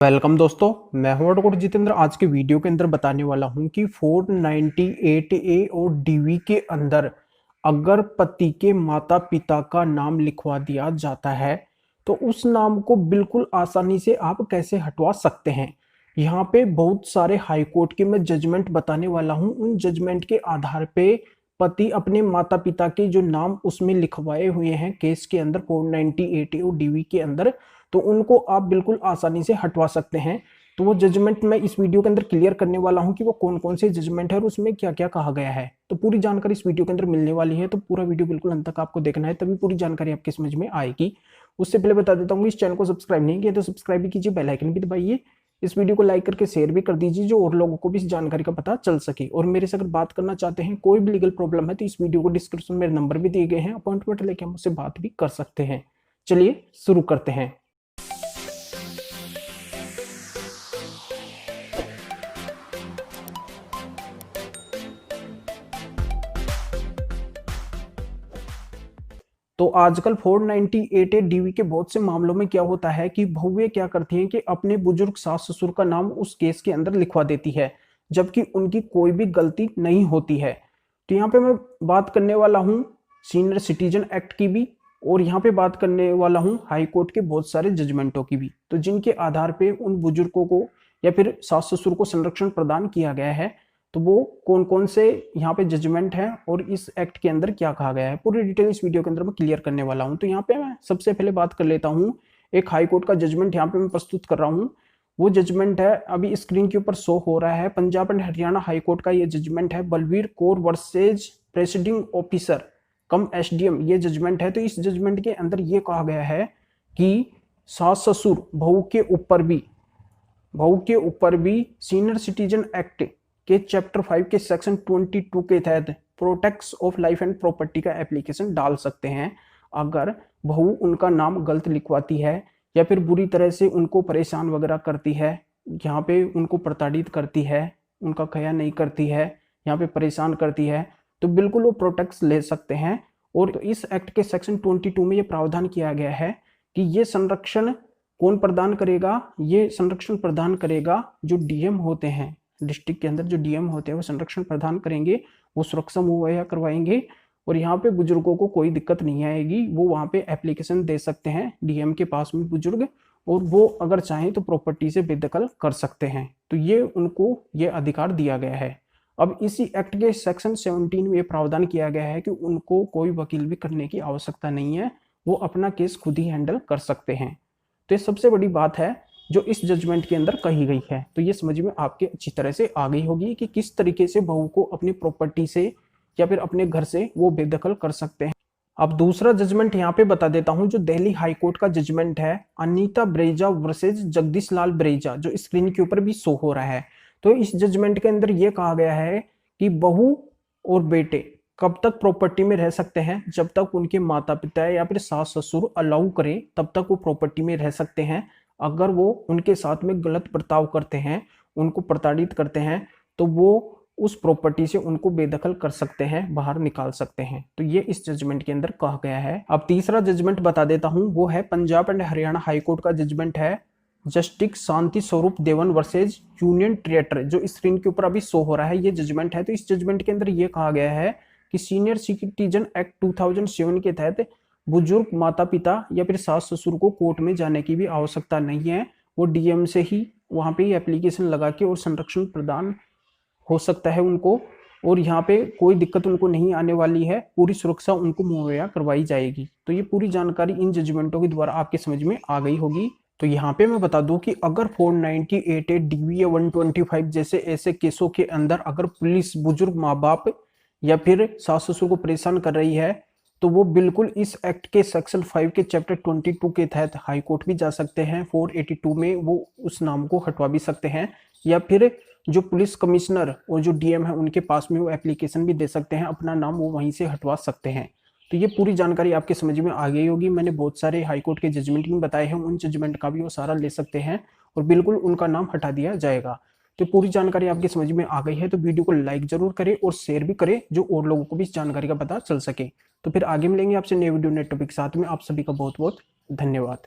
Welcome दोस्तों, मैं हूं एडवोकेट जितेंद्र। आज के वीडियो के अंदर बताने वाला हूं कि 498A और डीवी के अंदर अगर पति के माता पिता का नाम लिखवा दिया जाता है तो उस नाम को बिल्कुल आसानी से आप कैसे हटवा सकते हैं। यहाँ पे बहुत सारे हाई कोर्ट के मैं जजमेंट बताने वाला हूं। उन जजमेंट के आधार पे पति अपने माता पिता के जो नाम उसमें लिखवाए हुए हैं केस के अंदर 498A और डीवी के अंदर, तो उनको आप बिल्कुल आसानी से हटवा सकते हैं। तो वो जजमेंट मैं इस वीडियो के अंदर क्लियर करने वाला हूं कि वो कौन कौन से जजमेंट है और उसमें क्या क्या कहा गया है। तो पूरी जानकारी इस वीडियो के अंदर मिलने वाली है, तो पूरा वीडियो बिल्कुल अंत तक आपको देखना है, तभी पूरी जानकारी आपके समझ में आएगी। उससे पहले बता देता हूँ, इस चैनल को सब्सक्राइब नहीं किया तो सब्सक्राइब भी कीजिए, बेल आइकन भी दबाइए, इस वीडियो को लाइक करके शेयर भी कर दीजिए जो और लोगों को भी इस जानकारी का पता चल सके। और मेरे से अगर बात करना चाहते हैं, कोई भी लीगल प्रॉब्लम है, तो इस वीडियो को डिस्क्रिप्शन में नंबर भी दिए गए हैं, अपॉइंटमेंट लेके हम उससे बात भी कर सकते हैं। चलिए शुरू करते हैं। तो आजकल 498A डीवी के बहुत से मामलों में क्या होता है कि बहुएं क्या करती हैं कि अपने बुजुर्ग सास ससुर का नाम उस केस के अंदर लिखवा देती है, जबकि उनकी कोई भी गलती नहीं होती है। तो यहाँ पे मैं बात करने वाला हूँ सीनियर सिटीजन एक्ट की भी, और यहाँ पे बात करने वाला हूँ हाई कोर्ट के बहुत सारे जजमेंटों की भी, तो जिनके आधार पे उन बुजुर्गों को या फिर सास ससुर को संरक्षण प्रदान किया गया है। तो वो कौन कौन से यहाँ पे जजमेंट है और इस एक्ट के अंदर क्या कहा गया है, पूरी डिटेल इस वीडियो के अंदर मैं क्लियर करने वाला हूँ। तो यहाँ पे मैं सबसे पहले बात कर लेता हूँ एक हाई कोर्ट का जजमेंट यहाँ पे मैं प्रस्तुत कर रहा हूँ। वो जजमेंट है, अभी स्क्रीन के ऊपर शो हो रहा है, Punjab and Haryana high court का ये जजमेंट है, Balvir Kaur versus presiding officer cum SDM, ये जजमेंट है। तो इस जजमेंट के अंदर ये कहा गया है कि सास ससुर बहू के ऊपर भी सीनियर सिटीजन एक्ट के चैप्टर 5 के सेक्शन 22 के तहत protects of life and property का एप्लीकेशन डाल सकते हैं अगर बहू उनका नाम गलत लिखवाती है या फिर बुरी तरह से उनको परेशान वगैरह करती है, यहाँ पे उनको प्रताड़ित करती है, उनका ख्याल नहीं करती है, यहाँ पे परेशान करती है, तो बिल्कुल वो प्रोटेक्ट्स ले सकते हैं। और तो इस एक्ट के सेक्शन 22 में ये प्रावधान किया गया है कि ये संरक्षण कौन प्रदान करेगा, ये संरक्षण प्रदान करेगा जो डीएम होते हैं, डिस्ट्रिक्ट के अंदर जो डीएम होते हैं वो संरक्षण प्रदान करेंगे, वो सुरक्षा मुहैया करवाएंगे। और यहाँ पे बुजुर्गों को कोई दिक्कत नहीं आएगी, वो वहाँ पे एप्लीकेशन दे सकते हैं डीएम के पास में बुजुर्ग, और वो अगर चाहें तो प्रॉपर्टी से बेदखल कर सकते हैं। तो ये उनको ये अधिकार दिया गया है। अब इसी एक्ट के सेक्शन 17 में ये प्रावधान किया गया है कि उनको कोई वकील भी करने की आवश्यकता नहीं है, वो अपना केस खुद ही हैंडल कर सकते हैं। तो ये सबसे बड़ी बात है जो इस जजमेंट के अंदर कही गई है। तो ये समझ में आपके अच्छी तरह से आ गई होगी कि किस तरीके से बहू को अपनी प्रॉपर्टी से या फिर अपने घर से वो बेदखल कर सकते हैं। अब दूसरा जजमेंट यहाँ पे बता देता हूँ, जो दिल्ली हाई कोर्ट का जजमेंट है, अनीता ब्रेजा वर्सेज जगदीश लाल ब्रेजा, जो स्क्रीन के ऊपर भी शो हो रहा है। तो इस जजमेंट के अंदर ये कहा गया है कि बहू और बेटे कब तक प्रॉपर्टी में रह सकते हैं, जब तक उनके माता पिता या फिर सास ससुर अलाउ करें तब तक वो प्रॉपर्टी में रह सकते हैं। अगर वो उनके साथ में गलत बर्ताव करते हैं, उनको प्रताड़ित करते हैं, तो वो उस प्रॉपर्टी से उनको बेदखल कर सकते हैं, बाहर निकाल सकते हैं। तो ये इस जजमेंट के अंदर कहा गया है। अब तीसरा जजमेंट बता देता हूं, वो है Punjab and Haryana high court का जजमेंट है, जस्टिस शांति स्वरूप देवन वर्सेज यूनियन टेरेटरी, जो स्क्रीन के ऊपर अभी शो हो रहा है, ये जजमेंट है। तो इस जजमेंट के अंदर ये कहा गया है कि सीनियर सिटीजन एक्ट 2007 के तहत बुजुर्ग माता पिता या फिर सास ससुर को कोर्ट में जाने की भी आवश्यकता नहीं है, वो डीएम से ही वहाँ पे एप्लीकेशन लगा के और संरक्षण प्रदान हो सकता है उनको, और यहाँ पे कोई दिक्कत उनको नहीं आने वाली है, पूरी सुरक्षा उनको मुहैया करवाई जाएगी। तो ये पूरी जानकारी इन जजमेंटों के द्वारा आपके समझ में आ गई होगी। तो यहाँ पे मैं बता दूं कि अगर 498A डीवी या 125 जैसे ऐसे केसों के अंदर अगर पुलिस बुजुर्ग माँ बाप या फिर सास ससुर को परेशान कर रही है, तो वो बिल्कुल इस एक्ट के सेक्शन 5 के चैप्टर 22 के तहत हाई कोर्ट भी जा सकते हैं। 482 में वो उस नाम को हटवा भी सकते हैं, या फिर जो पुलिस कमिश्नर और जो डीएम है उनके पास में वो एप्लीकेशन भी दे सकते हैं, अपना नाम वो वहीं से हटवा सकते हैं। तो ये पूरी जानकारी आपके समझ में आ गई होगी। मैंने बहुत सारे हाई कोर्ट के जजमेंट भी बताए हैं, उन जजमेंट का भी वो सारा ले सकते हैं और बिल्कुल उनका नाम हटा दिया जाएगा। तो पूरी जानकारी आपकी समझ में आ गई है, तो वीडियो को लाइक जरूर करें और शेयर भी करें, जो और लोगों को भी इस जानकारी का पता चल सके। तो फिर आगे मिलेंगे आपसे नए वीडियो नए टॉपिक के साथ में। आप सभी का बहुत बहुत धन्यवाद।